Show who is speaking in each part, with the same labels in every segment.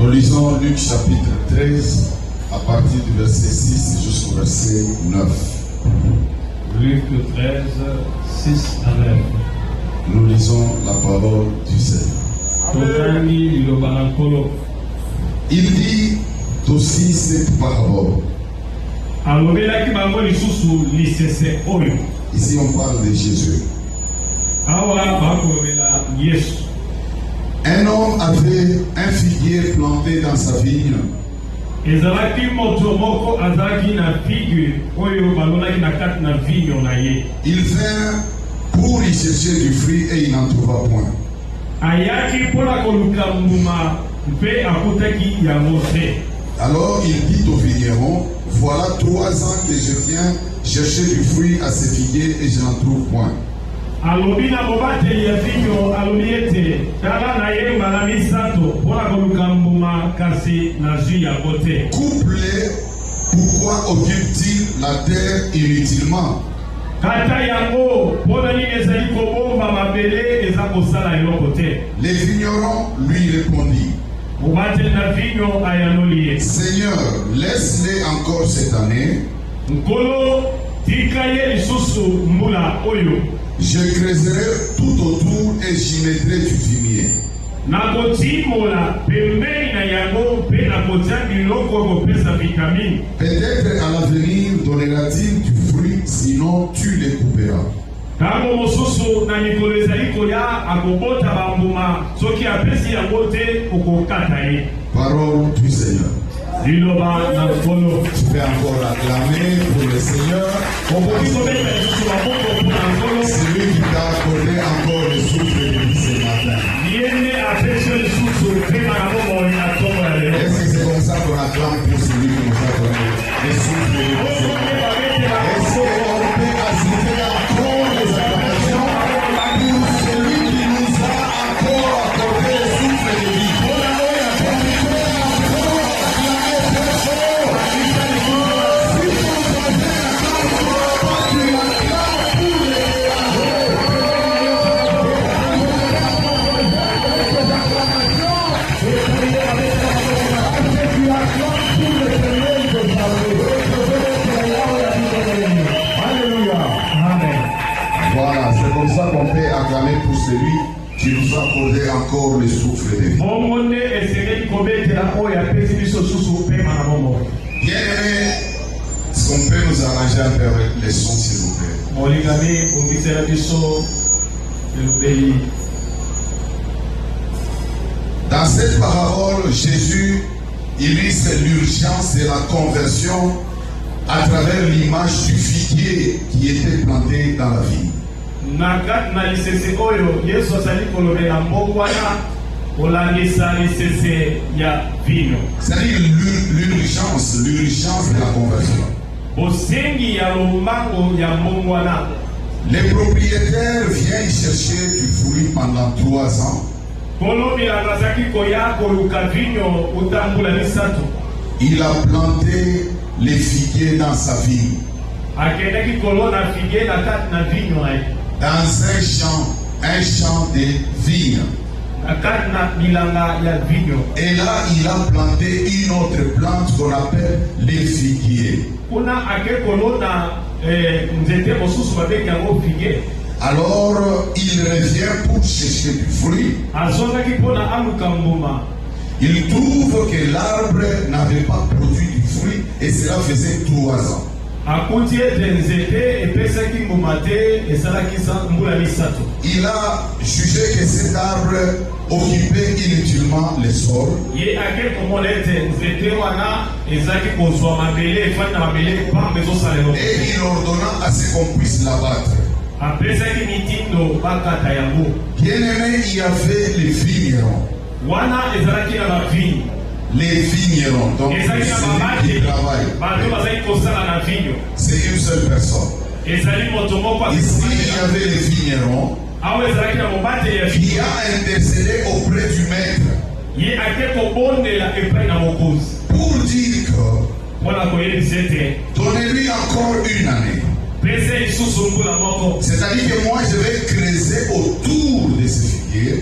Speaker 1: Nous lisons Luc chapitre 13 à partir du verset 6 jusqu'au verset 9.
Speaker 2: Luc 13, 6 à 9.
Speaker 1: Nous lisons la parole du Seigneur. Il dit aussi cette parabole. Ici on parle de Jésus. Un homme avait un figuier planté dans sa vigne. Il vint pour y chercher du fruit et il n'en trouva point. Alors il dit au vigneron, voilà 3 ans que je viens chercher du fruit à ce figuier et je n'en trouve point. Couplé, pourquoi occupe-t-il la terre inutilement? Les vignerons lui répondirent, Seigneur, laisse-les encore cette année. Je creuserai tout autour et j'y mettrai du fumier. Peut-être à l'avenir donnera-t-il du fruit, sinon tu les couperas. Parole du Seigneur. Tu peux encore acclamer pour le Seigneur. C'est lui qui t'a accordé encore le souffle de vie ce matin. Est-ce que c'est comme ça qu'on acclame pour celui qui nous a donné le souffle de vie ce matin? Est-ce qu'on peut ajouter encore les acclamations pour celui qui nous a encore accordé le souffle de vie? Voilà, c'est comme ça qu'on peut acclamer pour celui qui nous a accordé encore le souffle de vie. Bien aimé, est-ce qu'on peut nous arranger un peu avec les sons, s'il vous plaît? Dans cette parabole, Jésus illustre l'urgence de la conversion à travers l'image du figuier qui était planté dans la vigne. C'est-à-dire l'urgence de la conversion. Les propriétaires viennent chercher du fruit pendant 3 ans. Il a planté les figuiers dans sa vigne. Dans un champ de vigne. Et là, il a planté une autre plante qu'on appelle les figuiers. Alors, il revient pour chercher du fruit. Il trouve que l'arbre n'avait pas produit du fruit et cela faisait 3 ans. Il a jugé que cet arbre occupait inutilement le sol. Et il ordonna à ce qu'on puisse l'abattre. Bien aimé, il y avait les vignerons. Les vignerons, donc celui qui travaille, c'est une seule personne. Ici, il y avait les vignerons qui a intercédé auprès du maître pour dire que donnez-lui encore une année. C'est-à-dire que moi je vais creuser autour de ce figuier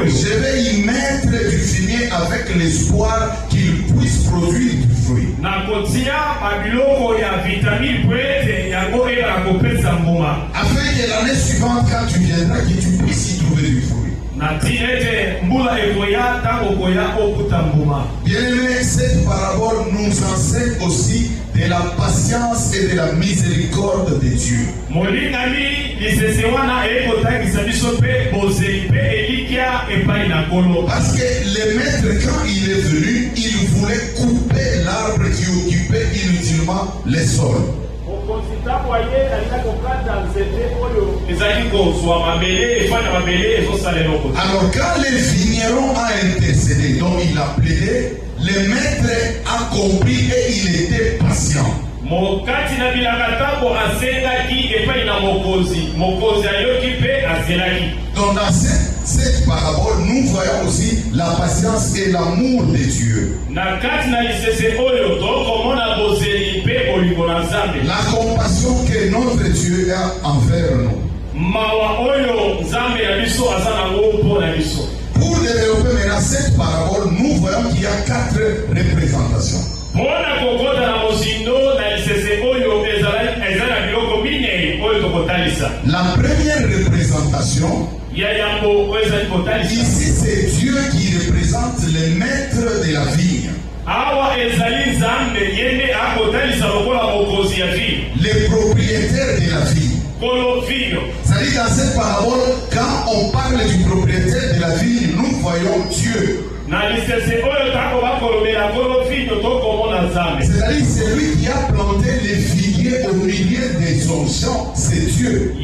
Speaker 1: Je vais y mettre du fumier avec l'espoir qu'il puisse produire du fruit. Afin que l'année suivante, quand tu viendras, que tu puisses y trouver du fruit. Bien-aimé, cette parabole nous enseigne aussi de la patience et de la miséricorde de Dieu. Parce que le maître, quand il est venu, il voulait couper l'arbre qui occupait inutilement les sols. Alors quand le vigneron a intercédé, donc il a plaidé, le maître a compris et il était patient. Donc dans cette parabole, nous voyons aussi la patience et l'amour de Dieu. La compassion que notre Dieu a envers nous. Pour développer maintenant cette parabole, nous voyons qu'il y a 4 représentations. La première représentation, ici c'est Dieu qui représente le maître de la vigne. Le propriétaire de la vigne. C'est-à-dire dans cette parabole, quand on parle du propriétaire de la vigne, nous voyons Dieu. C'est-à-dire c'est lui qui a planté les figuiers au milieu de son champ, c'est Dieu.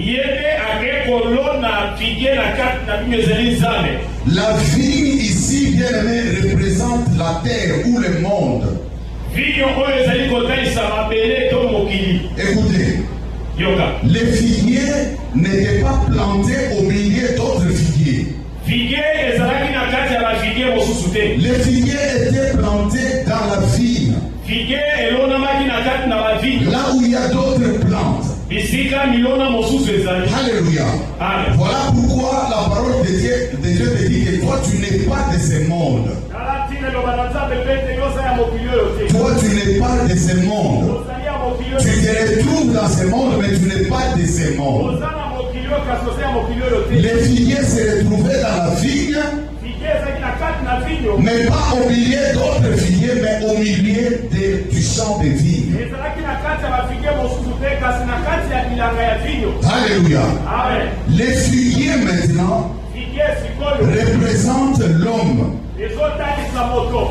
Speaker 1: La vigne ici, bien aimé, représente la terre ou le monde. Écoutez, les figuiers n'étaient pas plantés au milieu d'autres figuiers. Les figuiers étaient plantés dans la vigne. Là où il y a d'autres plantes. Alléluia. Voilà pourquoi la parole de Dieu te dit que toi tu n'es pas de ce monde. Toi tu n'es pas de ce monde. Tu te retrouves dans ce monde, mais tu n'es pas de ce monde. Les figuiers se retrouvaient dans la vigne, mais pas au milieu d'autres figuiers, mais au milieu du champ de vigne. Alléluia. Les figuiers maintenant représentent l'homme.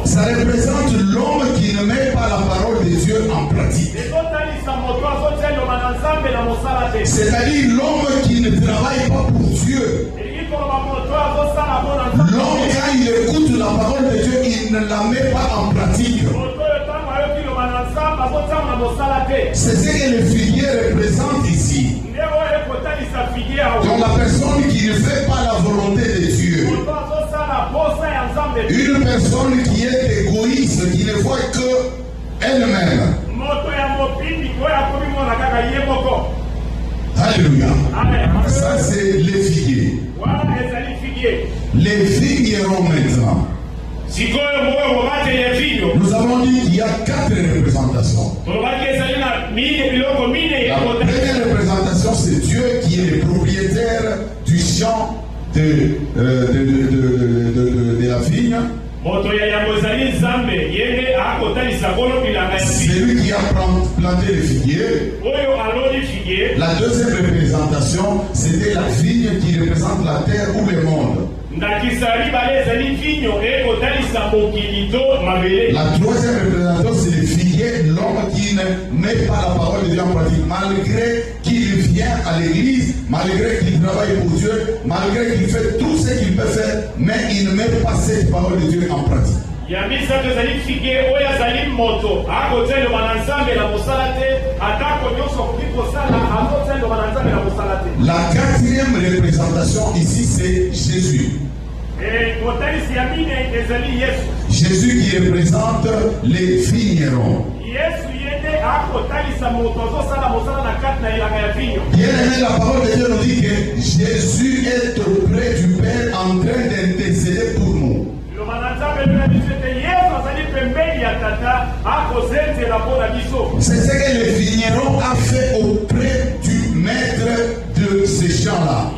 Speaker 1: Ça représente l'homme qui ne met pas la parole de Dieu en pratique. C'est-à-dire l'homme qui ne travaille pas pour Dieu. L'homme, quand il écoute la parole de Dieu, il ne la met pas en pratique. C'est ce que le figuier représente ici. Donc la personne qui ne fait pas la volonté de Dieu. Une personne qui est égoïste, qui ne voit que elle-même. Alléluia. Ça c'est les figuiers. Les vignerons maintenant. Nous avons dit qu'il y a 4 représentations. La première représentation, c'est Dieu qui est le propriétaire du champ de la vigne. C'est lui qui a planté les figuiers. La deuxième représentation, c'était la vigne qui représente la terre ou le monde. La troisième représentation, c'est le figuier, l'homme qui ne met pas la parole de Dieu en pratique, malgré qu'il vient à l'église, malgré qu'il travaille pour Dieu, malgré qu'il fait tout ce qu'il peut faire, mais il ne met pas cette parole de Dieu en pratique. La quatrième représentation ici, c'est Jésus. Jésus qui représente les vignerons. Bien aimé, la parole de Dieu nous dit que Jésus est auprès C'est ce que le vigneron a fait auprès du maître de ces champs-là.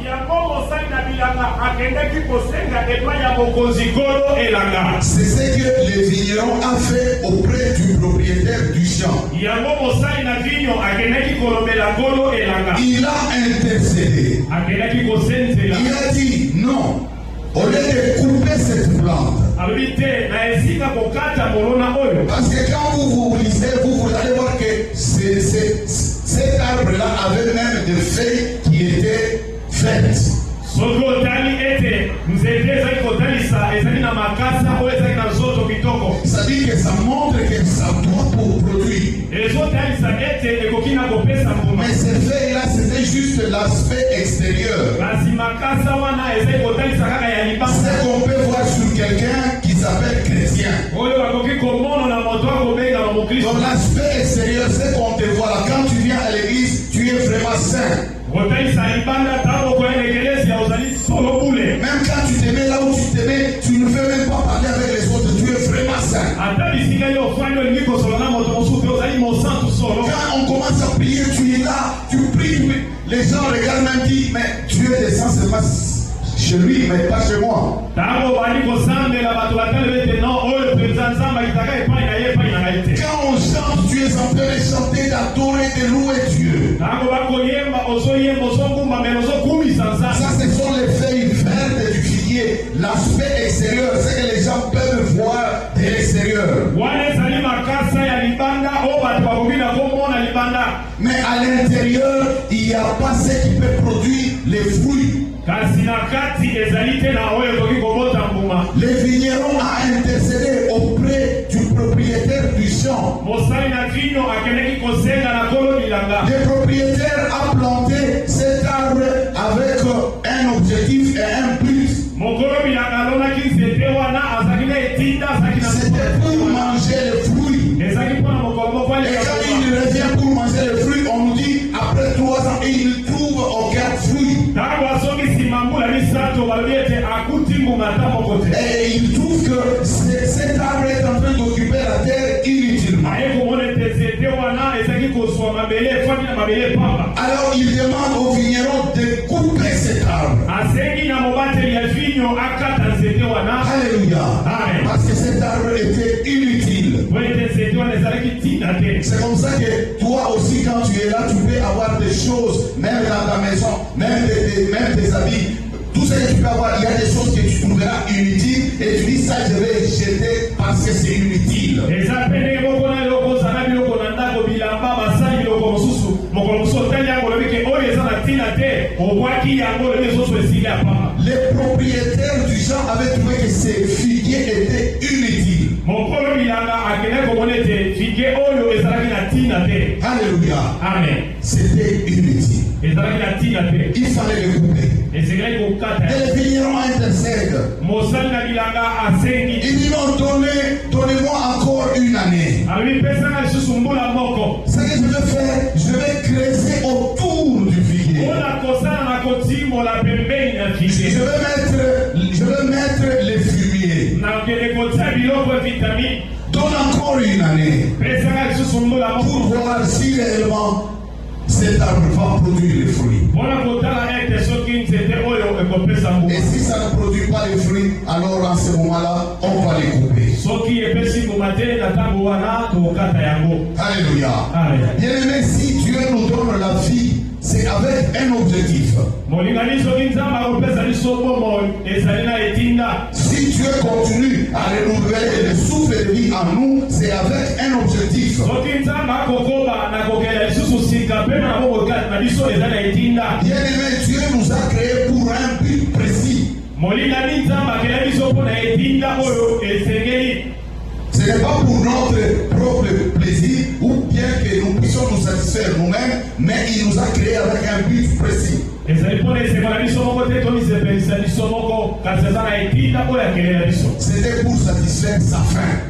Speaker 1: C'est ce que le vigneron a fait auprès du propriétaire du champ. Il a intercédé. Il a dit non. Au lieu de couper cette plante. Parce que quand vous lisez, vous allez voir que cet arbre-là avait même des feuilles qui étaient faites. Ça dit que ça montre que ça doit produire. Mais ces feuilles-là, c'était juste l'aspect extérieur. C'est qu'on peut voir sur quelqu'un qui s'appelle chrétien. Dans l'aspect extérieur, c'est qu'on te voit là. Quand tu viens à l'église, tu es vraiment saint. Même quand tu te mets là où tu te mets, tu ne veux même pas parler avec les autres, tu es vraiment saint. Quand on commence à prier, tu es là, tu pries, les gens regardent même disent, mais Dieu descend seulement chez lui, mais pas chez moi. Quand on chante, tu es en train de chanter, d'adorer, de louer Dieu. Ça, ce sont les feuilles vertes du figuier. L'aspect extérieur, c'est que les gens peuvent voir de l'extérieur. Mais à l'intérieur, il n'y a pas ce qui peut produire les fruits. Le vigneron a intercédé auprès du propriétaire du champ. Le propriétaire a planté cet arbre avec un objectif et un but. C'était pour manger les fruits. Et quand il revient pour manger les fruits, on nous dit après 3 ans, il trouve aucun fruit. Et il trouve que cet arbre est en train d'occuper la terre inutilement. Alors il demande au vigneron de couper cet arbre. Alléluia. Parce que cet arbre était inutile. C'est comme ça que toi aussi, quand tu es là, tu peux avoir des choses, même dans ta maison, même tes habits. Tout ce que tu peux avoir, il y a des choses que tu trouveras inutiles et tu dis ça, je vais jeter parce que c'est inutile. Les propriétaires du champ avaient trouvé que ces figuiers étaient inutiles. Alléluia. Amen. C'était inutile. Il fallait le couper. Et le vigneron intercède. Il dit non, donnez-moi encore une année. Ce que je vais faire, je vais creuser autour du figuier. Je vais mettre les fumiers. Donne encore une année pour voir si réellement cet arbre va produire les fruits. Et si ça ne produit pas les fruits, alors en ce moment-là, on va les couper. Alléluia. Bien-aimé, si Dieu nous donne la vie, c'est avec un objectif. Si Dieu continue à renouveler le souffle de vie en nous, c'est avec un objectif. Bien-aimé, Dieu nous a créés pour un but précis. Ce n'est pas pour notre propre plaisir ou bien que nous puissions nous satisfaire nous-mêmes, mais il nous a créés avec un but précis. C'était pour satisfaire sa faim.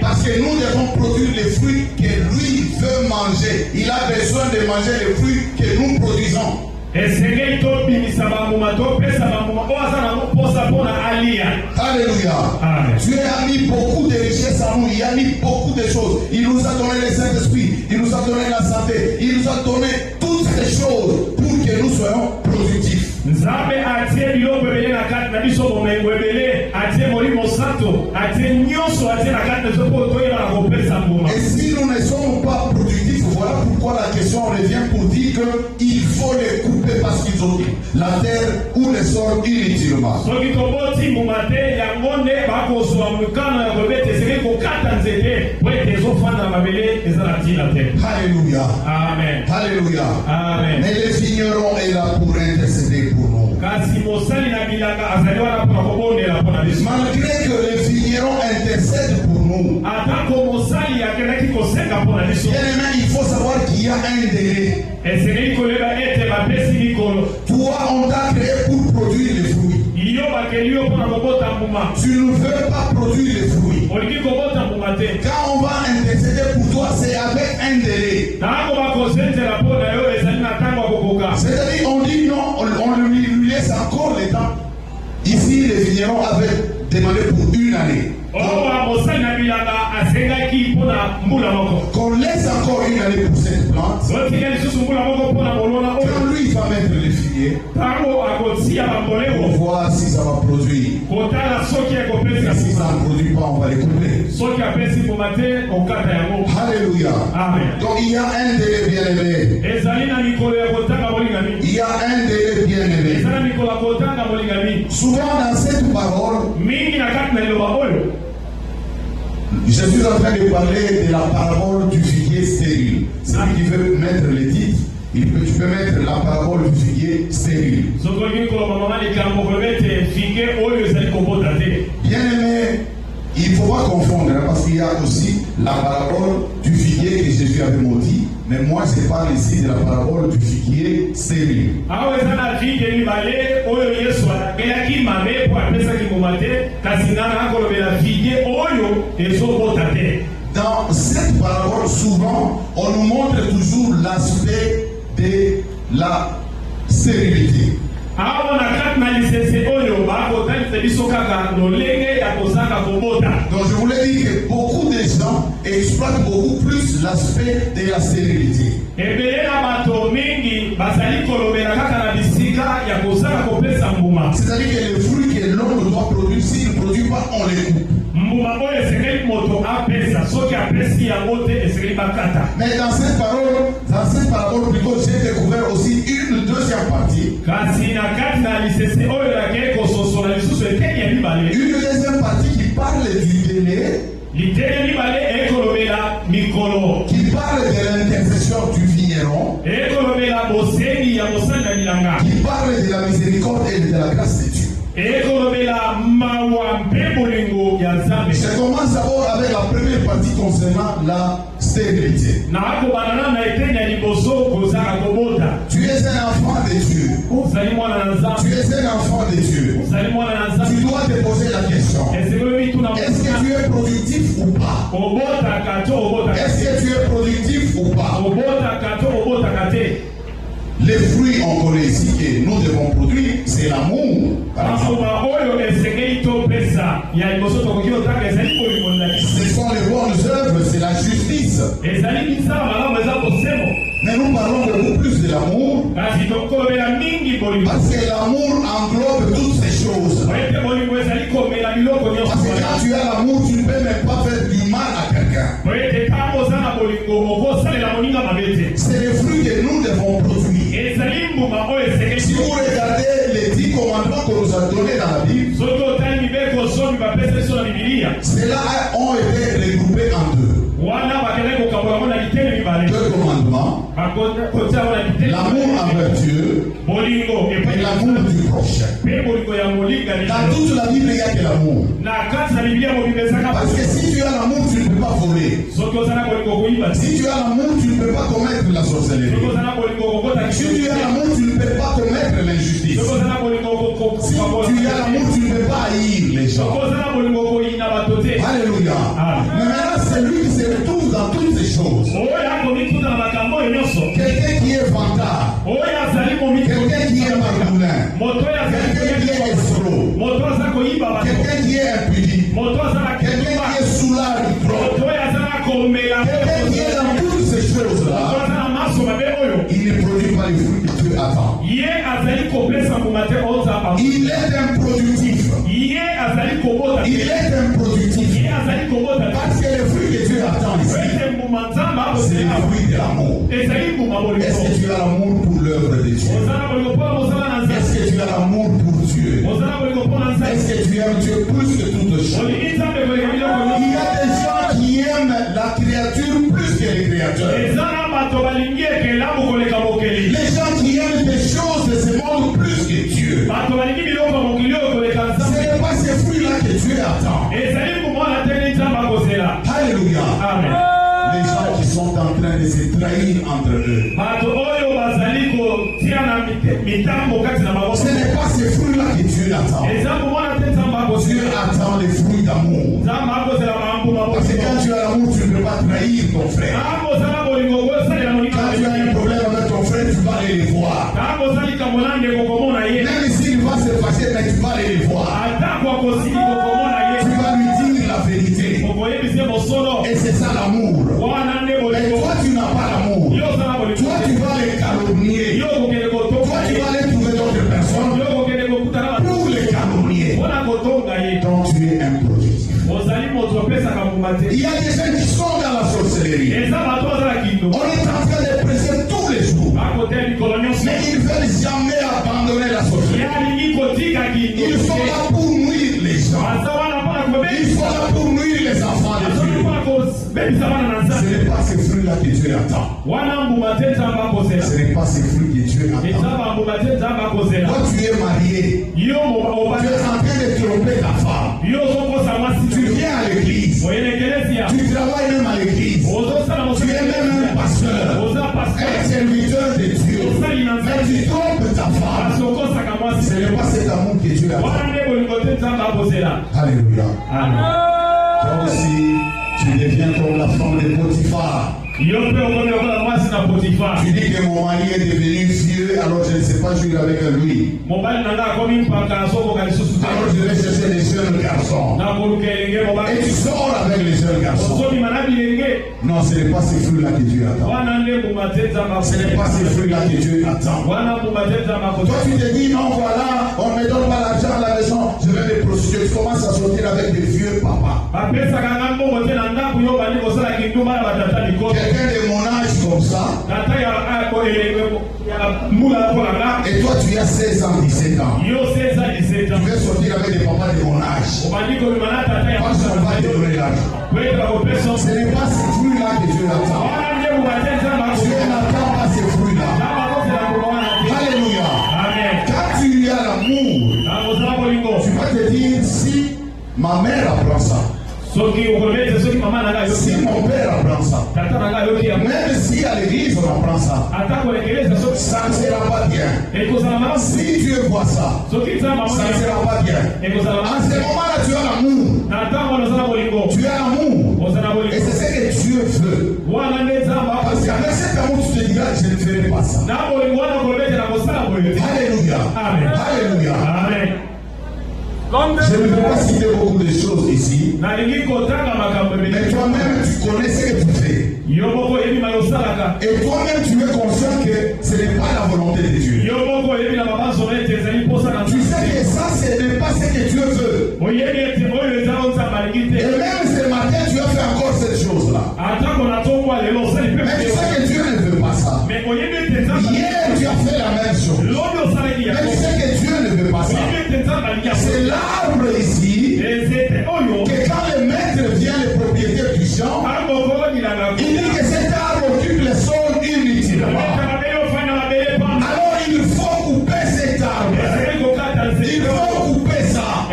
Speaker 1: Parce que nous devons produire les fruits que lui veut manger. Il a besoin de manger les fruits que nous produisons. Alléluia. Dieu a mis beaucoup de richesses à nous. Il a mis beaucoup de choses. Il nous a donné le Saint-Esprit. Il nous a donné la santé. Il nous a donné toutes ces choses pour que nous soyons productifs. Et si nous ne sommes pas productifs, voilà pourquoi la question revient pour dire qu'il faut les couper parce qu'ils occupent la terre ou les sol inutilement. Alléluia.
Speaker 2: Amen.
Speaker 1: Alléluia.
Speaker 2: Amen.
Speaker 1: Mais le vigneron est là pour intercéder pour nous. Malgré que le vigneron intercède pour nous, bien-aimé, il faut savoir qu'il y a un délai. Toi, on t'a créé pour produire les fruits. Tu ne veux pas produire les fruits. Quand on va intercéder pour toi, c'est avec un délai. C'est-à-dire, on dit non, on lui laisse encore le temps. Ici, les vignerons avaient demandé pour une année. Qu'on laisse encore une année pour cette plante. Quand lui va mettre les figuiers, on voit si ça va produire. Si ça ne produit pas, on va les couper. Alléluia. Donc il y a un délai bien-aimé. Il y a un délai bien-aimé. Souvent dans cette parole, je suis en train de parler de la parabole du figuier stérile. Celui qui veut mettre le titre, tu peux mettre la parabole du figuier stérile. Bien aimé, il ne faut pas confondre, parce qu'il y a aussi la parabole du figuier que Jésus avait maudit. Mais moi, je parle ici de la parabole du figuier stérile. Dans cette parabole, souvent, on nous montre toujours l'aspect de la stérilité. Donc je voulais dire que beaucoup de gens exploitent beaucoup plus l'aspect de la stérilité. C'est-à-dire que les fruits que l'homme doit produire, s'il ne produit pas, on les coupe. Mais dans cette parole plutôt, j'ai découvert aussi une deuxième partie. Une deuxième partie qui parle du délai, qui parle de l'intercession du vigneron, qui parle de la miséricorde et de la grâce de Dieu. Je commence d'abord avec la première partie concernant la stérilité. Tu es un enfant de Dieu. Tu es un enfant de Dieu. Tu dois te poser la question. Est-ce que tu es productif ou pas? Est-ce que tu es productif ou pas? Les fruits, on connaît ici que nous devons produire, c'est l'amour. Ce sont les bonnes œuvres, c'est la justice. Mais nous parlons beaucoup plus de l'amour. Parce que l'amour englobe toutes ces choses. Parce que quand tu as l'amour, tu ne peux même pas faire du mal à quelqu'un. C'est les fruits que nous devons produire. Si vous regardez les 10 commandements qu'on nous a donnés dans la Bible, ceux-là ont été regroupés en deux. Deux commandements. L'amour envers Dieu et l'amour du prochain. Dans toute la Bible, il n'y a que l'amour. Parce que si tu as l'amour, tu ne peux pas voler. Si tu as l'amour, tu ne peux pas commettre la sorcellerie. Si tu as l'amour, tu ne peux pas commettre l'injustice. Si tu as l'amour, tu ne peux pas haïr les gens. Alléluia. Mais maintenant, c'est lui qui se retrouve dans toutes ces choses. Quelqu'un qui est vantard. Quelqu'un quelqu'un qui est impudique, quelqu'un qui est sous l'art du trône, quelqu'un qui est dans toutes ces choses-là, il ne produit pas les fruits que Dieu attend. Il est improductif. Il est improductif. Parce que les fruits que Dieu attend ici, c'est les fruits de l'amour. Est-ce que tu as l'amour pour l'œuvre de Dieu? Est-ce que tu as l'amour pour Dieu? Est-ce que tu aimes Dieu plus que toutes choses? Il y a des gens qui aiment la créature plus que les créateurs. Les gens qui aiment des choses de ce monde plus que Dieu. Ce n'est pas ces fruits-là que Dieu attend. Alléluia.
Speaker 2: Amen.
Speaker 1: Les gens qui sont en train de se trahir entre eux. Ce n'est pas ces fruits-là que Dieu attend. Dieu attend les fruits d'amour. Parce que quand tu as l'amour, tu ne peux pas trahir ton frère. Quand tu as un problème avec ton frère, tu vas aller les voir. Même s'il va se fâcher, mais tu vas aller les voir. Tu vas lui dire la vérité. Et c'est ça l'amour. Mais toi, tu n'as pas l'amour. Toi, tu vas les calomnier. Toi, tu vas aller trouver d'autres personnes pour les calomnier. Donc, tu es improductif. Il y a des gens qui sont dans la sorcellerie. On est en train de prêcher tous les jours. Mais ils ne veulent jamais abandonner la sorcellerie. Ils sont là pour nuire les gens. Ils sont là pour nuire les enfants de Dieu. Ce n'est pas ces fruits-là que Dieu attend. Ce n'est pas ces fruits que Dieu attend. Toi, tu es marié. Tu es en train de tromper ta femme. Tu viens à l'église. Tu travailles même à l'église. Tu es même un pasteur. Un serviteur de Dieu. Mais tu trompes ta femme. Ce n'est pas cet amour que Dieu attend. Alléluia. Toi aussi, tu deviens comme la femme de Potiphar. Tu dis que mon mari est devenu vieux, alors je ne sais pas jouer avec lui. Alors je vais chercher les jeunes garçons. Et tu sors avec les jeunes garçons. Non, ce n'est pas ces fruits-là que Dieu attend. Ce n'est pas ces fruits-là que Dieu attend. Toi tu te dis, non voilà, on ne me donne pas l'argent à la maison, je vais me prostituer. Tu commences à sortir avec des vieux papas. Quelqu'un de mon âge comme ça. Et toi tu as 16 ans, 17 ans. Tu veux sortir avec des papas de mon âge. Parce qu'on va te donner l'argent. Ce n'est pas ces fruits-là que Dieu attend. Dieu n'attend pas ces fruits-là. Alléluia. Quand tu as l'amour, tu vas te dire, si ma mère apprend ça, si mon père apprend ça, même si à l'église on apprend ça, ça ne sera pas bien. Si Dieu voit ça, ça ne sera pas bien. En ce moment-là, tu as l'amour. Tu as l'amour. Et c'est ce que Dieu veut. Parce qu'avec cet amour, tu te diras, je ne ferai pas ça. Alléluia. Alléluia. Je ne vais pas citer beaucoup de choses ici. Mais toi-même, tu connais ce que tu fais. Et toi-même, tu es conscient que ce n'est pas la volonté de Dieu. Tu sais que ça, ce n'est pas ce que Dieu veut. Et même ce matin, tu as fait encore cette chose-là. Mais tu sais que Dieu ne veut pas ça. Hier, tu as fait la même chose. Mais tu sais que Dieu ne veut pas ça. C'est l'arbre ici que quand le maître vient, le propriétaire du champ, il dit que cet arbre occupe le sol inutilement. Alors il faut couper cet arbre. Il faut couper ça. À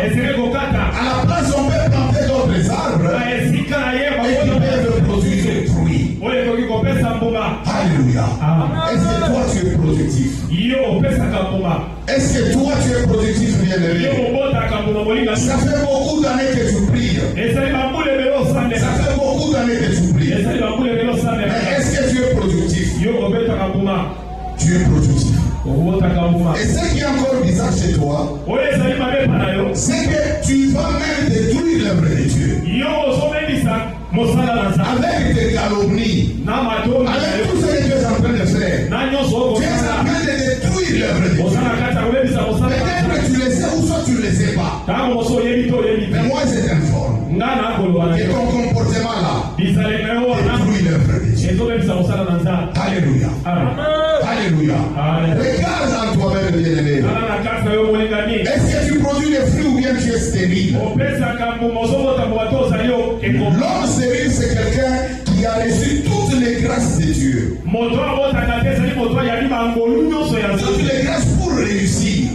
Speaker 1: la place, on peut planter d'autres arbres et qui peuvent produire des fruits. Alléluia. Est-ce que toi tu es productif? Est-ce que toi tu es productif, bien-aimé? Ça fait beaucoup d'années que tu pries. Ça fait beaucoup d'années que tu pries. Mais est-ce que tu es productif? Tu es productif. Et ce qui est encore bizarre chez toi, c'est que tu vas même détruire l'œuvre de Dieu. Avec tes calomnies, avec tout ce que tu es en train de faire, tu es en train de détruire l'œuvre de Dieu. Peut-être que tu le sais ou soit tu ne le sais pas. Mais moi je t'informe que ton comportement là détruit l'œuvre de Dieu. Alléluia. Alléluia. Regarde en toi-même, bien-aimé. Est-ce que tu produis des fruits ou bien tu es stérile? L'homme stérile, c'est quelqu'un qui a reçu toutes les grâces de Dieu. Toutes les grâces pour réussir.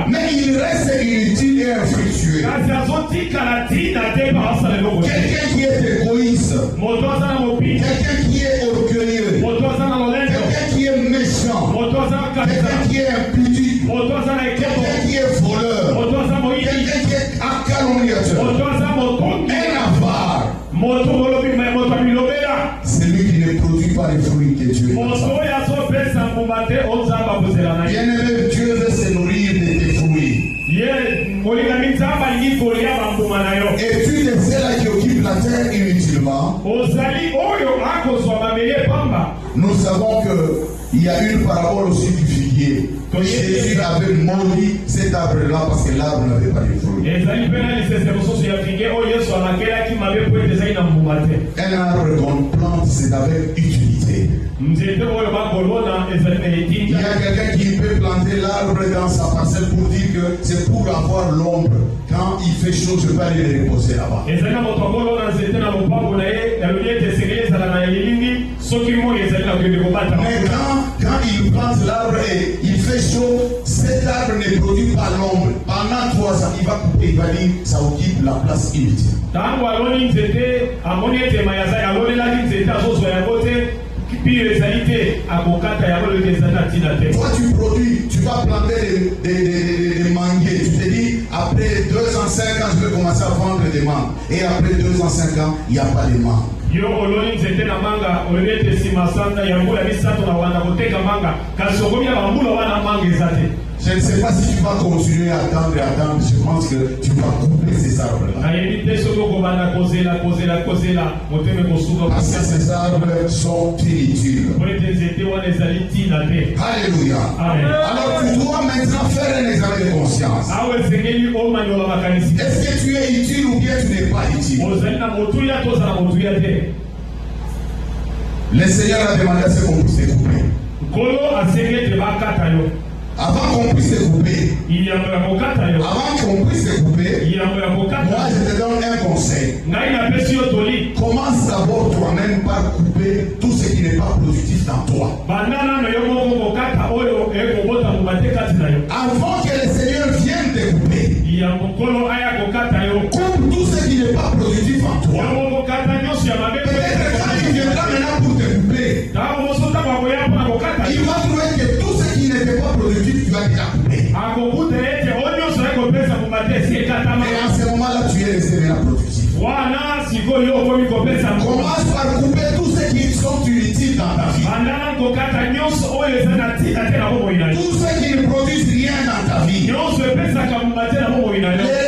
Speaker 1: Mais il reste inutile et infructueux. Quelqu'un qui est égoïste. Quelqu'un qui est orgueilleux. Quelqu'un qui est méchant. Quelqu'un qui est impudique. Quelqu'un qui est voleur. Quelqu'un qui est calomniateur. Un avare. Celui qui ne produit pas les fruits que Dieu a. Bien-aimé, Dieu veut se nourrir de tes fruits. Et tu es celle qui occupe la terre inutilement. Nous savons qu'il y a une parabole aussi du figuier. Jésus avait maudit cet arbre-là parce que l'arbre n'avait pas de fruits. Un arbre qu'on plante, c'est avec utilité. Il y a quelqu'un qui peut planter l'arbre dans sa parcelle pour dire que c'est pour avoir l'ombre. Quand il fait chaud, je vais aller le reposer là-bas. Mais quand il plante l'arbre et il fait chaud, cet arbre ne produit pas l'ombre. Pendant 3 ans, il va couper, il va dire ça occupe la place inutile. Toi tu produis, tu vas planter des manguiers. Tu te dis, après 2 ans, 5 ans, je vais commencer à vendre des mangues. Et après 2 ans, 5 ans, il n'y a pas de mangues. Je ne sais pas si tu vas continuer à attendre et attendre. Je pense que tu vas couper ces arbres-là. Parce que ces arbres sont inutiles. Alléluia. Alors tu dois maintenant faire un examen de conscience. Est-ce que tu es utile ou bien tu n'es pas utile? Le Seigneur a demandé à ce qu'on puisse te couper. Avant qu'on puisse te couper, moi je te donne un conseil. Commence d'abord toi-même par couper tout ce qui n'est pas productif dans toi. Avant que le Seigneur vienne te couper, coupe tout ce qui n'est pas productif en toi. Peut-être quand il viendra maintenant pour te couper, il va trouver que tout ce qui n'était pas productif, tu vas déjà couper. Et en ce moment-là, tu es resté maintenant productif. Commence par couper tous ceux qui sont inutiles dans ta vie. Tous ceux qui ne produisent rien dans ta vie. Les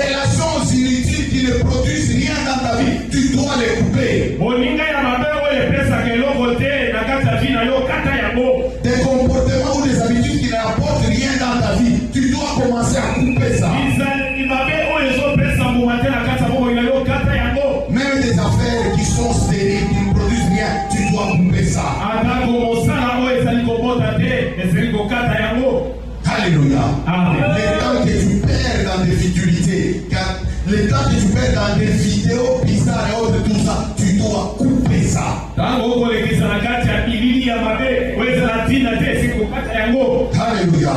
Speaker 1: relations inutiles qui ne produisent rien dans ta vie, tu dois les couper. Des comportements ou des habitudes qui n'apportent rien dans ta vie, tu dois commencer à couper ça. Même des affaires qui sont stériles, qui ne produisent rien, tu dois couper ça. Alléluia. Le temps que tu perds dans des futilités, le temps que tu perds dans des vidéos bizarres et autres, tout ça, tu dois couper ça. Alléluia.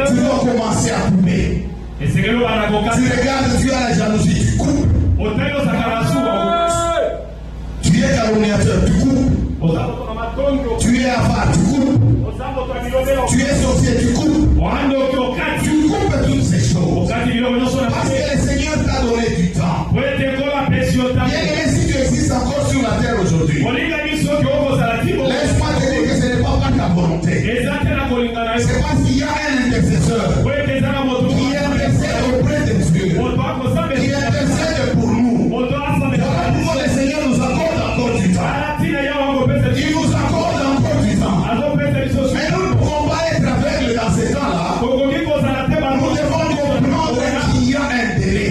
Speaker 1: Tu dois commencer à couper. Tu regardes, tu as la jalousie, tu coupes. Tu es calomniateur, tu coupes. Tu es avare, tu coupes. Tu es sorcier, tu coupes. Tu coupes toutes ces choses. Parce que le Seigneur t'a donné du temps. Bien-aimé, si tu existes encore sur la terre aujourd'hui, laisse-moi te dire que ce n'est pas ta volonté. C'est parce qu'il y a un intercesseur qui intercède auprès de Dieu, qui intercède pour nous. Voilà pourquoi le Seigneur nous accorde encore du temps. Il nous accorde encore du temps. Mais nous ne pouvons pas être aveugles dans ces temps-là. Nous devons comprendre qu'il y a un délai.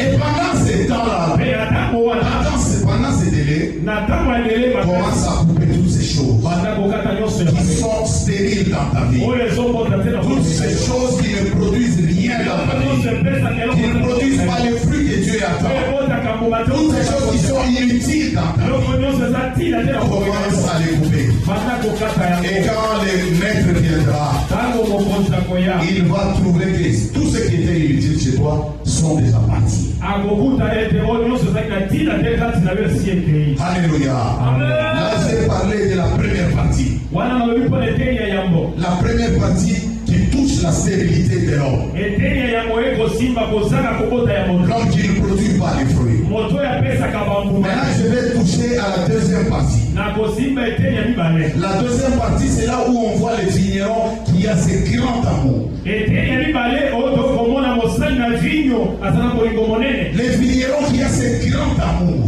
Speaker 1: Et pendant ces temps-là, pendant ces délais, commence à couper toutes ces choses qui sont stériles dans ta vie. Toutes ces choses qui ne produisent rien dans ta vie, qui ne produisent pas les fruits que Dieu attend. Toutes ces choses qui sont inutiles dans ta vie, commence à les couper. Et quand le maître viendra, il va trouver que tout ce qui était inutile chez toi sont déjà partis. Alléluia. Là, j'ai parlé de la première partie. La première partie qui touche la stérilité de l'homme. L'homme qui ne produit pas les fruits. Maintenant, je vais toucher à la deuxième partie. La deuxième partie, c'est là où on voit les vignerons qui a ce grand amour. Les vignerons qui a ce grand amour.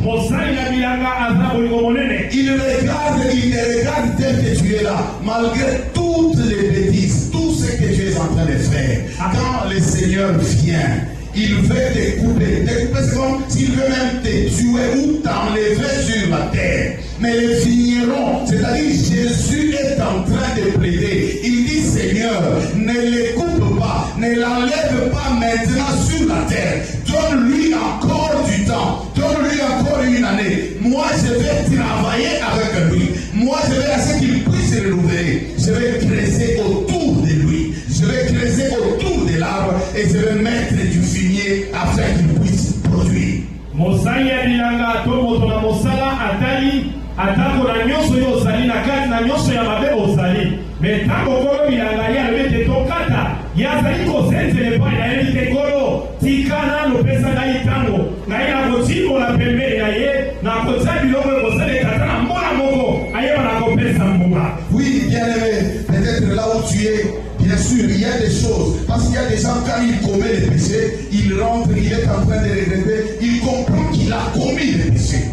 Speaker 1: Ils ne regardent tel que tu es là, malgré toutes les bêtises, tout ce que tu es en train de faire. Quand le Seigneur vient, il veut te couper. C'est comme s'il veut même te tuer ou t'enlever sur la terre. Mais les vignerons, c'est-à-dire Jésus est en train de plaider. Il dit, Seigneur, ne les coupe pas, ne l'enlève pas maintenant sur la terre. Donne-lui encore du temps. Donne-lui encore une année. Moi, je vais travailler avec lui. Moi, je vais laisser qu'il puisse se renouveler. Je vais creuser autour de lui. Je vais creuser autour de l'arbre et je vais mettre du fumier afin qu'il puisse produire.
Speaker 2: atako na nyonso yo ozali na kati na nyonso ya mabe ozali me ntango kolo bilanga ye alobi te tokata ye azali kozenzela epai na ye te kolo tika nano pesa ngai ntango ngai nakotimola pembeni na ye nakotia biloko ekosala etata na mbona moko ayeba nakopesa mbuma.
Speaker 1: Oui, bien-aimé, peut-être là où tu es, bien sûr, il y a des choses. Parce qu'il y a des gens, quand ils commettent des péchés, il rentre, il est en train de regretter, il comprend qu'il a commis des péchés.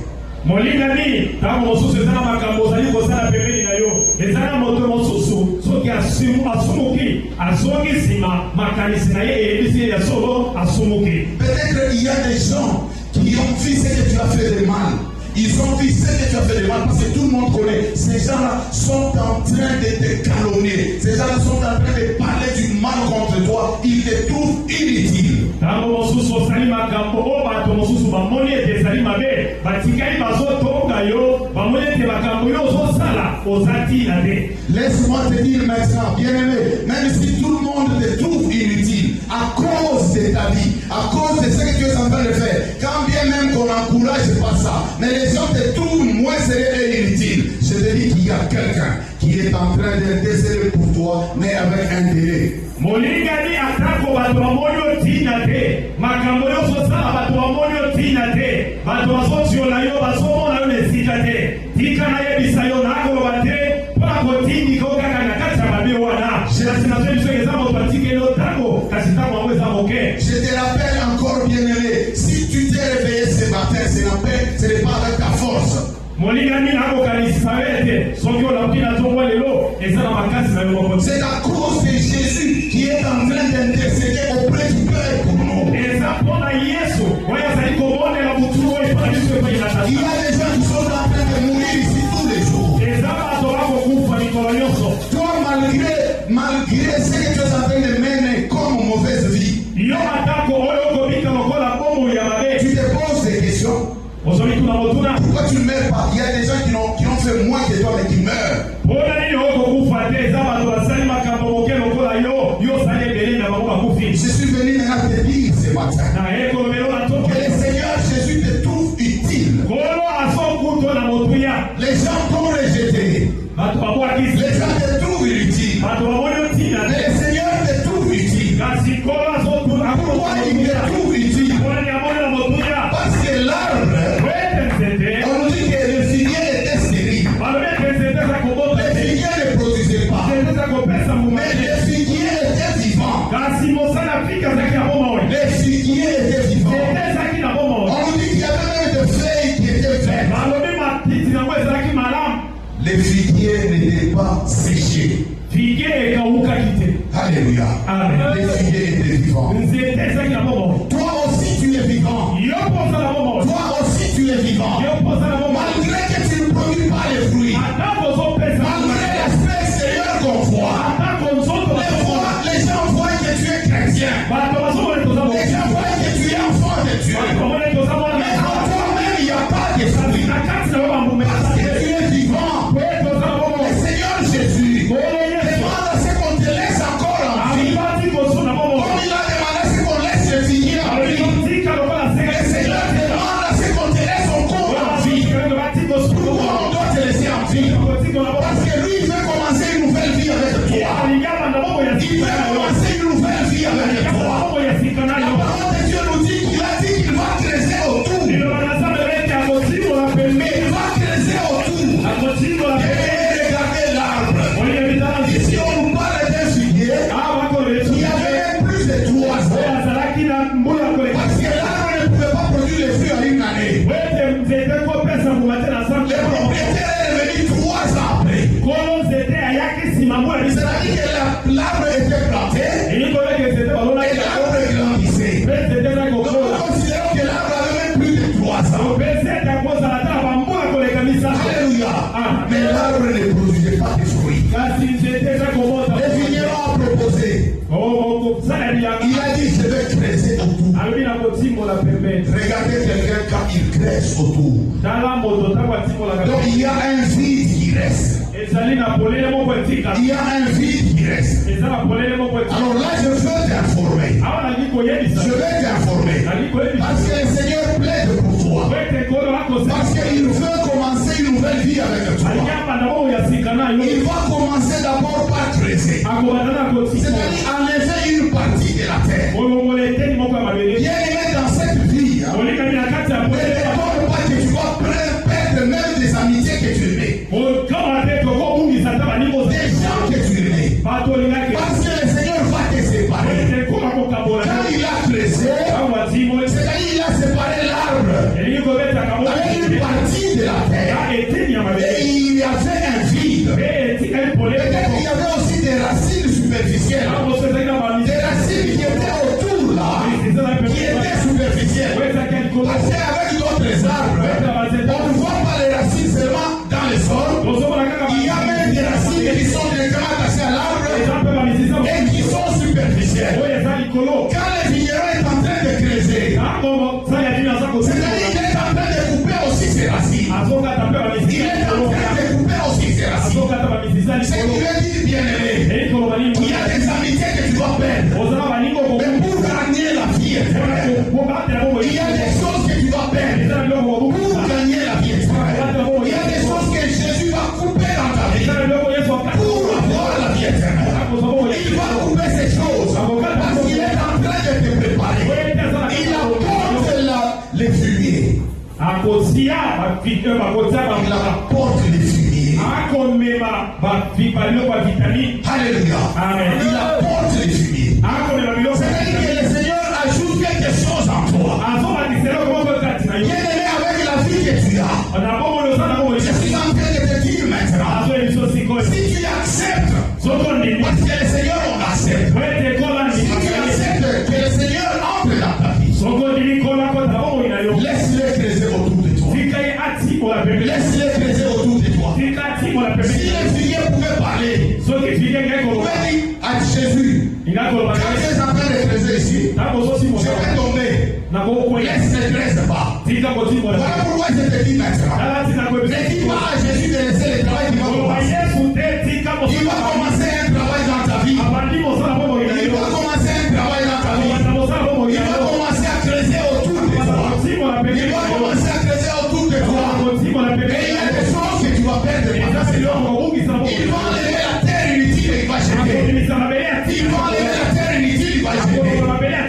Speaker 2: molingani ntango mosusu eza na makambo ozali kosala pembeni na yo eza na moto mosusu soki asumuki azongi nsima makanisi na ye eyebisi ye ya solo asumuki.
Speaker 1: Peut-être il y a des gens qui ont vu ce que tu as fait de mal. Ils ont vu ce que tu as fait de mal parce que tout le monde connaît. Ces gens-là sont en train de te calomnier. Ces gens-là sont en train de parler du mal contre toi. Ils te trouvent inutile.
Speaker 2: Ntango mosusu osali makambo oyo bato mosusu bamoni ete ezali mabe batikali bazotonga yo bamoni ete makambo yo ozosala oza ntina te.
Speaker 1: Laisse-moi te dire maintenant, bien-aimé, même si tout le monde te trouve inutile à cause de ta vie, à cause de ce que tu es en train de faire, quand bien même qu'on n'encourage pas ça, mais les gens te trouvent moins sérieux et inutile, je te dis qu'il y a quelqu'un qui est en train d'intercéder pour toi, mais avec un délai.
Speaker 2: molingani atako bato bamoni otina te makambo yozosala bato bamoni otina te bato bazotiola yo bazomona yo na esika te tika nayebisa yo nakoloba te mpona kotindika o kaka na kati ya mabe wana kasi nazo biso eza moto atikeli yo ntango kasi ntango yango eza moke.
Speaker 1: Je te rappelle encore, bien-aimé, si tu t'es réveillé ce matin, ce n'est pas avec ta force.
Speaker 2: molingani nakokanisa ete soki olamuki na ntongo lelo eza na makasi na yo moko.
Speaker 1: C'est à cause de Jésus qui est en train d'intercéder auprès du Père pour nous.
Speaker 2: eza mpona yesu oyo azali kobondela butu oyo mpona biso epai na tata.
Speaker 1: Il y a des gens qui sont en train de mourir ici tous les jours.
Speaker 2: eza bato bakokufa mikolo nyonso.
Speaker 1: Toi, malgré ce que tu es en train de mener comme mauvaise vie,
Speaker 2: yo atako oyo okobika lokola bomo ya mabe.
Speaker 1: tu te poses des questions.
Speaker 2: ozoli tuna motuna.
Speaker 1: Pourquoi tu ne meurs pas? Il y a des gens qui ont fait moins que toi mais qui meurent.
Speaker 2: mpona nini okokufa te eza bato basali makambo
Speaker 1: figuier n'était pas séché. Alléluia.
Speaker 2: Amen.
Speaker 1: Les figuiers étaient vivants. Toi aussi tu es vivant. Toi aussi tu es vivant. Malgré que tu ne produis pas les fruits, malgré l'aspect extérieur qu'on voit, les gens voient que tu es chrétien. Les gens voient que tu es enfant de Dieu. Mais en toi-même, il n'y a pas de fruits. Parce que tu es vivant. Le Seigneur Jésus demande à ce qu'on te laisse encore en vie. Comme il a demandé à ce qu'on laisse le figuier en vie. Le Seigneur demande à ce qu'on te laisse encore en vie. Pourquoi on doit te laisser en vie? Parce que lui, il veut commencer une nouvelle vie avec toi. Il veut commencer une nouvelle vie avec toi. La parole de Dieu nous dit qu'il va creuser autour. Mais il va creuser autour. Et regardez l'arbre. Ici, on nous parle d'un figuier. Il y avait plus de 3 ans. Parce que l'arbre ne pouvait pas produire les fruits en une année. Le propriétaire est revenu 3 ans après. C'est-à-dire que l'arbre était planté et l'arbre grandissait. Donc nous considérons que l'arbre avait même plus de 3 ans. Alléluia. Mais l'arbre ne produisait pas de fruits. Le vigneron a proposé. Il a dit, je vais creuser autour. Regardez quelqu'un quand il creuse autour. Donc il y a un vide qui reste. Il y a un vide qui reste. Alors là, je veux t'informer. Je vais t'informer. Parce que le Seigneur plaide pour toi. Parce qu'il veut commencer une nouvelle vie avec toi. Il va commencer d'abord par creuser. C'est-à-dire enlever une partie de la terre. Bien aimé dans cette vie, ne t'étonne pas que tu vas perdre même des amitiés que tu aimais. Des gens que tu aimais. Parce que le Seigneur va te séparer. Quand il a creusé, c'est-à-dire il a séparé l'arbre avec une partie de la terre. Et il y avait un vide. Peut-être qu'il y avait aussi des racines superficielles. Des racines qui étaient autour là, qui étaient superficielles. Parce qu'avec d'autres arbres, on ne voit pas les racines seulement dans le sol. Il y a même des racines qui sont directement attachées à l'arbre et qui sont superficielles. Quand le vigneron est en train de creuser, c'est-à-dire qu'il est en train de couper aussi ses racines. Il est en train de couper aussi ses racines. Ce qui veut dire, bien aimé, il y a des amitiés que tu dois perdre. Mais pour gagner la vie éternelle, il y a des choses que tu dois perdre pour gagner la vie éternelle. Il y a des choses que Jésus va couper dans ta vie pour avoir la vie éternelle. Il va couper ces choses parce qu'il est en train de te préparer. Il apporte les fumiers. Il apporte les fumiers. Alléluia. Il apporte les fumiers. C'est-à-dire que le Seigneur ajoute quelque chose en toi. Bien aimé, avec la vie que tu as, je suis en train de te dire maintenant, si tu acceptes, parce que le Seigneur on accepte, si tu acceptes que le Seigneur entre dans ta vie, laisse-le creuser autour de toi. Laisse-le creuser autour de toi. Si les figuiers pouvaient parler, pouvaient dire à Jésus, quand tu es en train de creuser ici, je vais tomber. Laisse-le creuser pas. Voilà pourquoi je te dis maintenant. Ne dis pas à Jésus de laisser le travail qui va commencer. Il va commencer un travail dans ta vie. Il va commencer un travail dans ta vie. Il va commencer à creuser autour de toi. Il va commencer à creuser autour de toi. Et il y a des choses que tu vas perdre. Il va enlever la terre inutile et il va jeter. Il va enlever la terre inutile et il va jeter.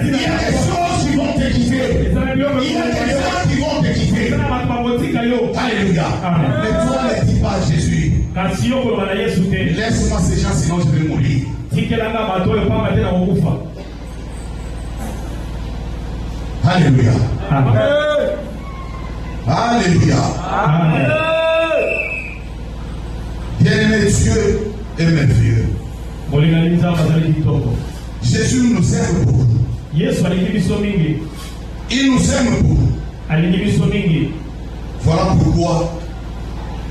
Speaker 1: Il y a des choses qui vont te quitter. Il y a des gens qui vont te quitter. Alléluia. Mais toi ne dis pas à Jésus, laisse-moi ces gens sinon je vais mourir. Alléluia. Alléluia. Bien-aimé, Dieu est merveilleux. Jésus nous aime beaucoup. Il nous aime beaucoup. Voilà pourquoi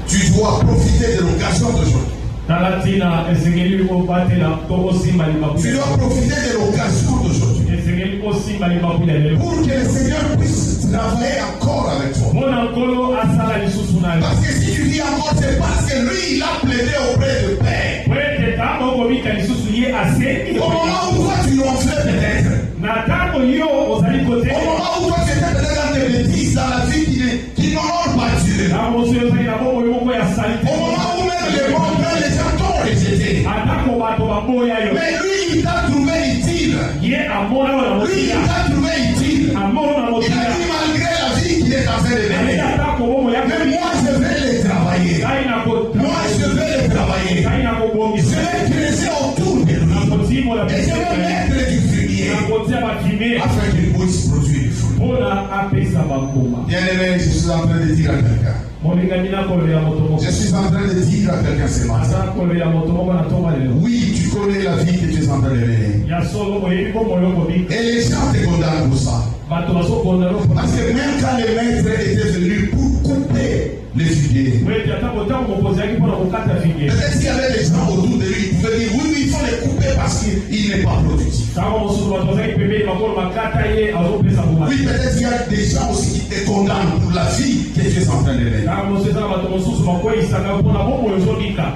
Speaker 1: tu dois profiter de l'occasion d'aujourd'hui. Tu dois profiter de l'occasion d'aujourd'hui pour que le Seigneur puisse travailler encore avec toi. Parce que si tu dis encore, c'est parce que lui, il a plaidé auprès de Père. Au moment où toi tu l'enflais peut-être. Au moment où toi tu étais peut-être dans des bêtises dans la vie qui n'honorent pas Dieu. Au moment où même les bons frères, les gens t'ont rejeté. Mais lui, il t'a trouvé utile. Lui, il t'a trouvé utile. Il a dit malgré la vie qu'il est en train de mener. Mais moi, je vais les travailler. Moi, je vais les travailler. Je vais creuser autour de lui. Et je vais mettre du fumier afin qu'il puisse produire du fruit. Bien-aimé, je suis en train de dire à quelqu'un. Je suis en train de dire à quelqu'un ce matin. Oui, tu connais la vie que tu es en train de mener. Et les gens te condamnent pour ça. Parce que même quand les maîtres étaient venus pour couper les figuiers, peut-être qu'il y avait des gens autour de lui qui pouvaient dire oui, il faut les couper parce qu'il n'est pas productif. Oui, peut-être qu'il y a des gens aussi qui te condamnent pour la vie que tu es en train de mener.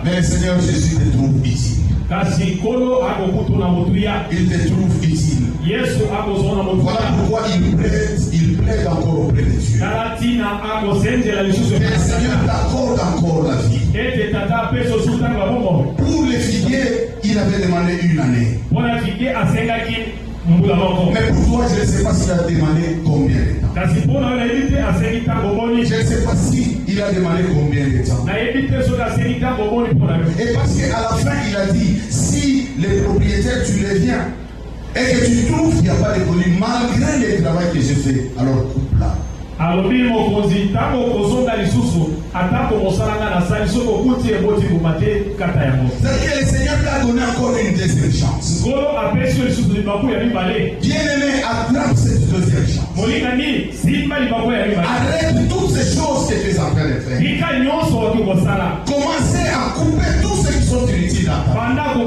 Speaker 1: Mais le Seigneur Jésus te trouve utile. Il te trouve utile. Voilà pourquoi il plaide encore auprès de Dieu. Le Seigneur t'accorde encore la vie. Pour les figuiers, il avait demandé une année. Mais pour toi, je ne sais pas s'il a demandé combien de temps. Je ne sais pas s'il a demandé combien de temps. Et parce qu'à la fin, il a dit, si les propriétaires, tu les viens, et que tu trouves qu'il n'y a pas de colis, malgré le travail que j'ai fait, alors coupe-la. C'est-à-dire que le Seigneur t'a donné encore une deuxième chance. Bien-aimé, attrape cette deuxième chance. Arrête toutes ces choses que tu es en train de faire. Commencez à couper tous ceux qui sont inutiles dans ta vie.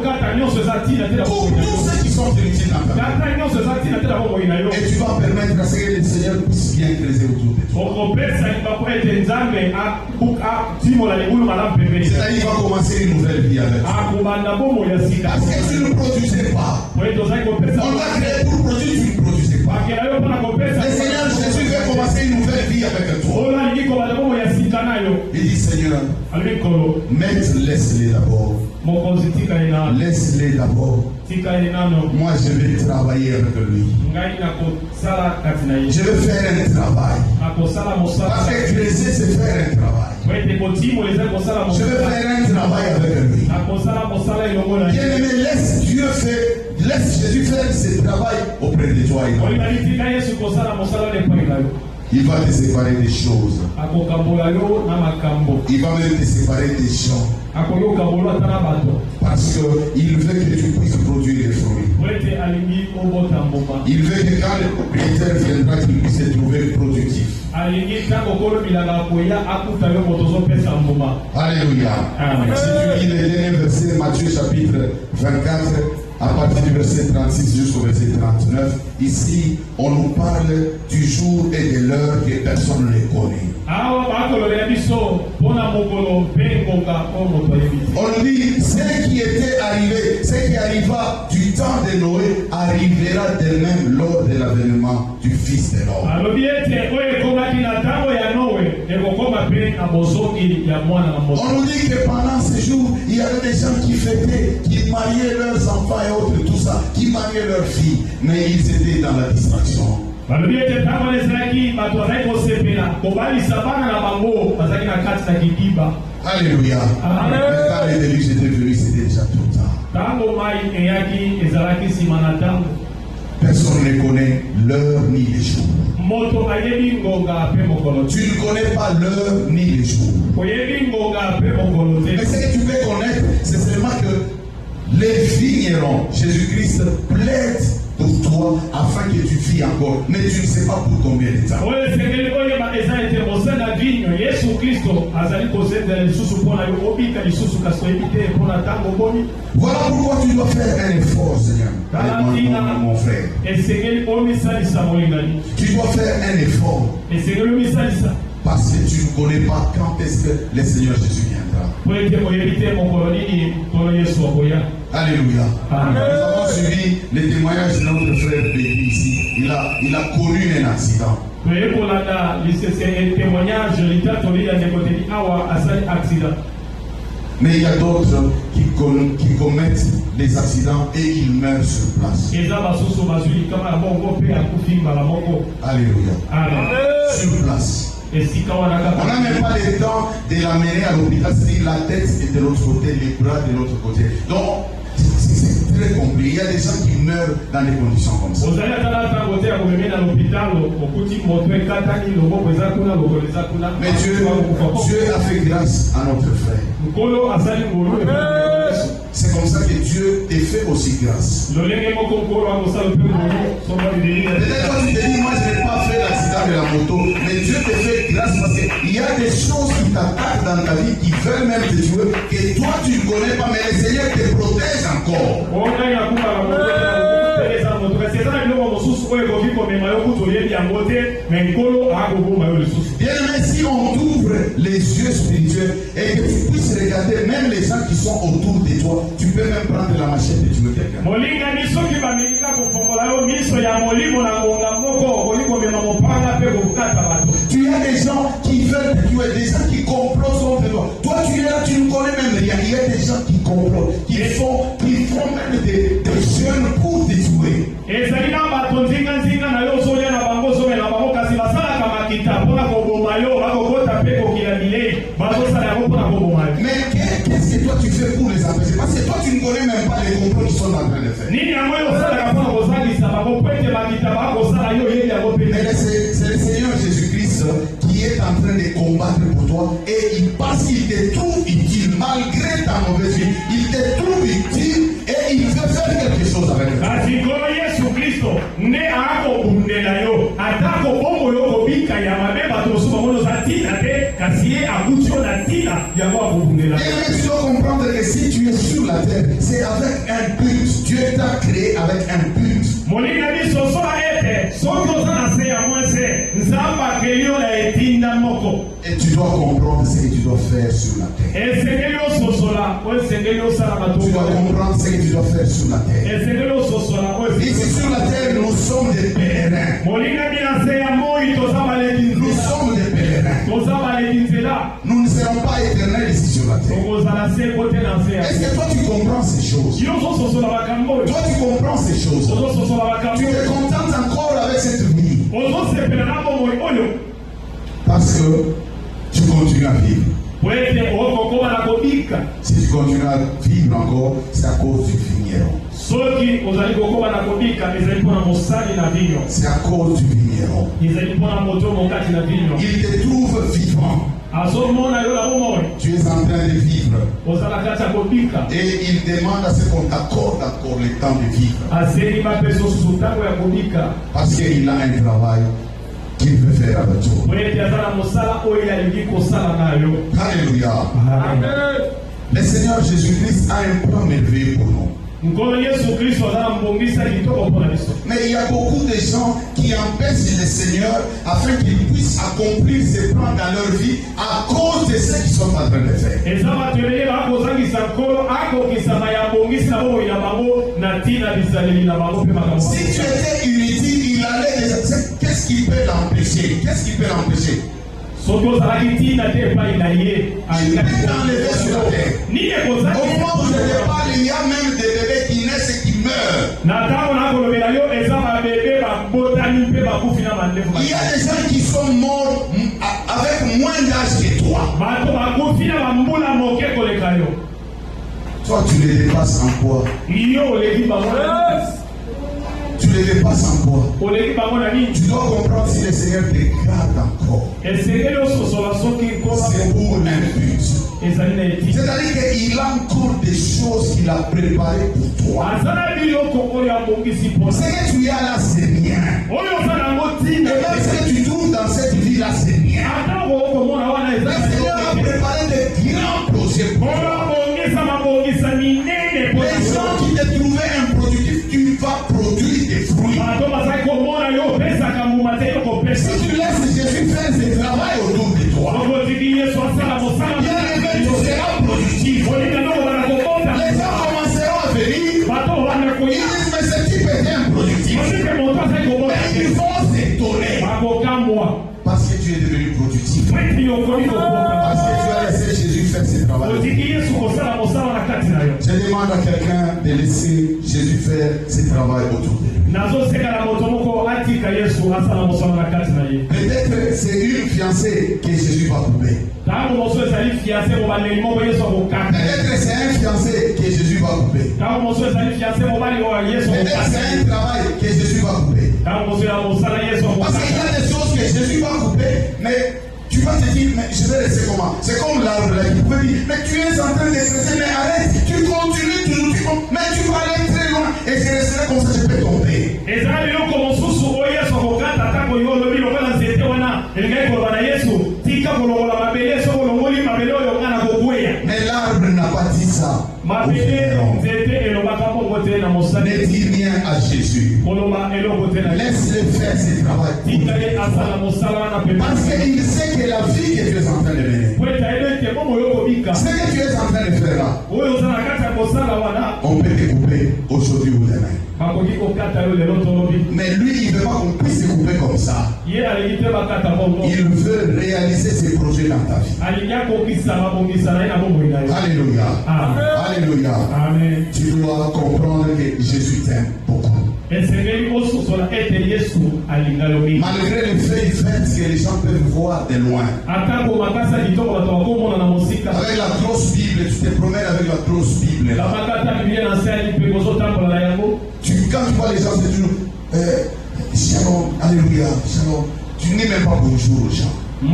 Speaker 1: Coupe tous ceux qui sont inutiles dans ta vie. Et tu vas permettre à ce que le Seigneur puisse bien creuser autour de toi. C'est-à-dire qu'il va commencer une nouvelle vie avec toi. Parce que tu ne produisais pas. On t'a créé pour produire, tu ne produisais pas. Le Seigneur Jésus veut commencer une nouvelle vie avec toi. Il dit Seigneur, laisse-les d'abord. Laisse-les d'abord. Moi je vais travailler avec lui. Je vais faire un travail. Parce que creuser c'est faire un travail. Je vais faire un travail avec lui. Bien-aimé, laisse Jésus faire ce travail auprès de toi. Il va te séparer des choses. Il va même te séparer des gens. Parce qu'il veut que tu puisses produire des fruits. Il veut que quand le propriétaire viendra, qu'il puisse se trouver productif. Alléluia. Amen. Si tu lis les derniers versets, Matthieu chapitre 24, à partir du verset 36 jusqu'au verset 39, ici, on nous parle du jour et de l'heure que personne ne connaît. On dit, ce qui était arrivé, ce qui arriva du temps de Noé, arrivera de même lors de l'avènement du Fils de l'homme. On nous dit que pendant ce jour, il y avait des gens qui fêtaient, qui mariaient leurs enfants et autres, tout ça, qui mariaient leurs filles, mais ils étaient dans la distraction. Alléluia.
Speaker 3: Amen.
Speaker 1: Quand les déluges étaient venus, c'était déjà trop tard. Personne ne connaît l'heure ni les jours. Tu ne connais pas l'heure ni les jours. Mais ce que tu peux finiront. Jésus-Christ plaide pour toi afin que tu vis encore. Mais tu ne sais pas pour combien de temps. Voilà pourquoi tu dois faire un effort, Seigneur. Mon frère. Tu dois faire un effort. Parce que tu ne connais pas quand est-ce que le Seigneur Jésus viendra. Alléluia. Amen. Nous avons suivi les témoignages de notre frère Béni ici. Il a connu un accident. Mais il y a d'autres qui commettent des accidents et ils meurent sur place. Alléluia. Amen. Sur place. On n'a même pas le temps de l'amener à l'hôpital si la tête est de l'autre côté, les bras de l'autre côté. Donc, c'est très compliqué. Il y a des gens qui meurent dans des conditions comme ça. Mais Dieu a fait grâce à notre frère. C'est comme ça que Dieu te fait aussi grâce. Peut-être toi tu te dis, moi je n'ai pas fait l'accident de la moto, mais Dieu te fait grâce parce qu'il y a des choses qui t'attaquent dans ta vie qui veulent même te tuer, que toi tu ne connais pas, mais le Seigneur te protège encore. Bien-aimé, si on t'ouvre les yeux spirituels et que tu puisses regarder même les gens qui sont autour de toi, tu peux même prendre la machette et tuer quelqu'un. Tu as des gens qui veulent te tuer, des gens qui complotent contre toi. Toi tu es là, tu ne connais même rien. Il y a des gens qui complotent, qui font même des jeunes pour te tuer. Mais qu'est-ce que toi tu fais pour les empêcher? Parce que toi tu ne connais même pas les complots qu'ils sont en train de faire. Mais c'est le Seigneur Jésus-Christ qui est en train de combattre pour toi et parce qu'il te trouve utile malgré ta mauvaise vie. Il te trouve utile et il veut faire quelque chose avec toi. Et tu dois comprendre que si tu es sur la terre, c'est avec un but. Dieu t'a créé avec un but. Et tu dois comprendre ce que tu dois faire sur la terre. Tu dois comprendre ce que tu dois faire sur la terre. Ici sur la terre, nous sommes des pèlerins. Nous sommes des pèlerins. Nous ne serons pas éternels ici sur la terre. Est-ce que toi tu comprends ces choses? Toi tu comprends ces choses. Tu te contentes encore avec cette vie. Parce que tu continues à vivre. Si tu continues à vivre encore, c'est à cause du vigneron. C'est à cause du vigneron. Il te trouve vivant. Tu es en train de vivre. Et il demande à ce qu'on t'accorde encore le temps de vivre. Parce qu'il a un travail qu'il veut faire avec toi. Alléluia. Amen. Le Seigneur Jésus-Christ a un plan merveilleux pour nous. Mais il y a beaucoup de gens qui empêchent le Seigneur afin qu'il puisse accomplir ses plans dans leur vie à cause de ce qu'ils sont en train de faire. Si tu étais inutile, il allait déjà. Qu'est-ce qui peut l'empêcher? Qu'est-ce qui peut l'empêcher? Il peut t'enlever sur la terre. Au moment où je te parle, il y a même des bébés qui naissent et qui meurent. Il y a des gens qui sont morts avec moins d'âge que toi. Toi, tu les dépasses en quoi? Tu ne les passes en quoi? Tu dois comprendre si le Seigneur te garde encore. C'est pour un but. C'est-à-dire qu'il a encore des choses qu'il a préparées pour toi. Ce que tu as là, c'est bien. Et même ce que tu trouves dans cette vie là, c'est bien. Le Seigneur a préparé de grands projets pour toi. Les gens qui te trouvaient improductifs, tu vas produire des fruits. Si tu laisses Jésus faire ce travail autour de toi, bien aimé, tu seras productif. Les gens commenceront à venir. Ils disent, mais ce type est improductif. Mais ils vont s'étonner. Parce que tu es devenu productif. Parce que tu as laissé Jésus faire ce travail. Je demande à quelqu'un de laisser Jésus faire ce travail autour de lui. Peut-être c'est une fiancée que Jésus va couper. Peut-être c'est un fiancé que Jésus va couper. Peut-être c'est un travail que Jésus va couper. Parce qu'il y a des choses que Jésus va couper, mais tu vas te dire, mais je vais laisser comment? C'est comme l'arbre là qui pouvait dire, mais tu es en train de crescer, mais arrête, tu continues toujours, mais tu vas aller très loin et je resterai comme ça, je peux tomber. Mais l'arbre n'a pas dit ça. Ne dis rien à Jésus. Laisse-le faire ce travail. Parce qu'il sait que la vie que tu es en train de mener, ce que tu es en train de faire là, on peut te couper aujourd'hui ou demain. Mais lui, il ne veut pas qu'on puisse se couper comme ça. Il veut réaliser ses projets dans ta vie. Alléluia. Alléluia. Amen. Tu dois comprendre que Jésus t'aime beaucoup. Malgré les feuilles vertes que les gens peuvent voir de loin. Avec la grosse Bible, tu te promènes avec la grosse Bible. Quand tu vois les gens, c'est toujours Shalom, Alléluia, Shalom. Tu n'es même pas bonjour aux gens. Les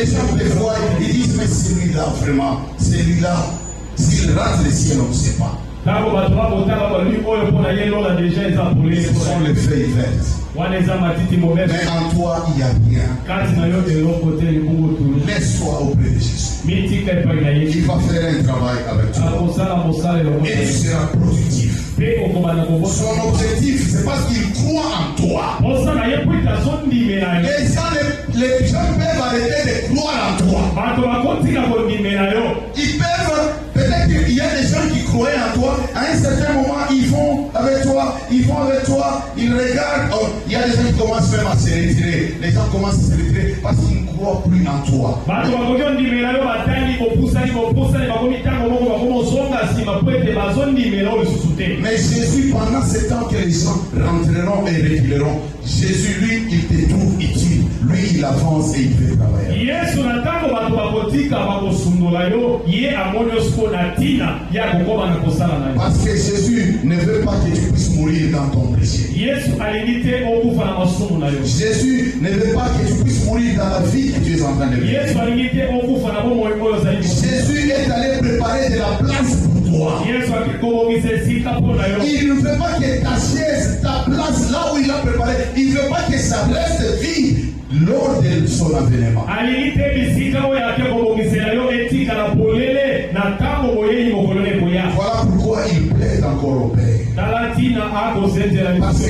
Speaker 1: gens te voient, ils disent, mais celui-là, vraiment, celui-là, s'il rate le ciel, on ne sait pas. Ce sont les feuilles vertes. Mais en toi, il n'y a rien. Laisse-toi auprès de Jésus. Il va faire un travail avec toi. Et tu seras productif. Son objectif, c'est parce qu'il croit en toi. Les gens peuvent arrêter de croire en toi. Ils peuvent, peut-être qu'il y a des gens qui croyaient en toi. À un certain moment, ils vont avec toi, ils regardent. Oh, il y a des gens qui commencent même à se retirer. Les gens commencent à se retirer parce qu'ils ne croient plus en toi. Mais Jésus, pendant ce temps que les gens rentreront et reculeront, Jésus, lui, il te trouve utile. Lui, il avance et il fait travailler. Parce que Jésus ne veut pas que tu puisses mourir dans ton péché. Jésus ne veut pas que tu puisses mourir dans la vie que tu es en train de vivre. Jésus est allé préparer de la place pour toi. Il ne veut pas que ta chaise, ta place là où il a préparé, il ne veut pas que ça reste vide lors de son avènement. Voilà pourquoi il plaide encore au Père. Parce qu'il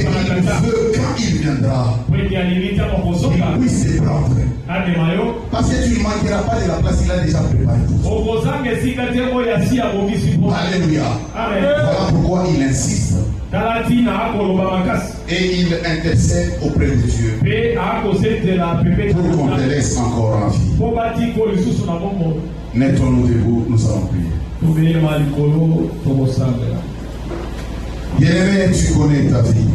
Speaker 1: veut, quand il viendra, il puisse se prendre. Parce que tu ne manqueras pas de la place qu'il a déjà préparée pour toi. Alléluia. Voilà pourquoi il insiste. Et il intercède auprès de Dieu pour qu'on te laisse encore en vie. Mettons-nous debout, nous allons prier. Bien-aimé, tu connais ta vie.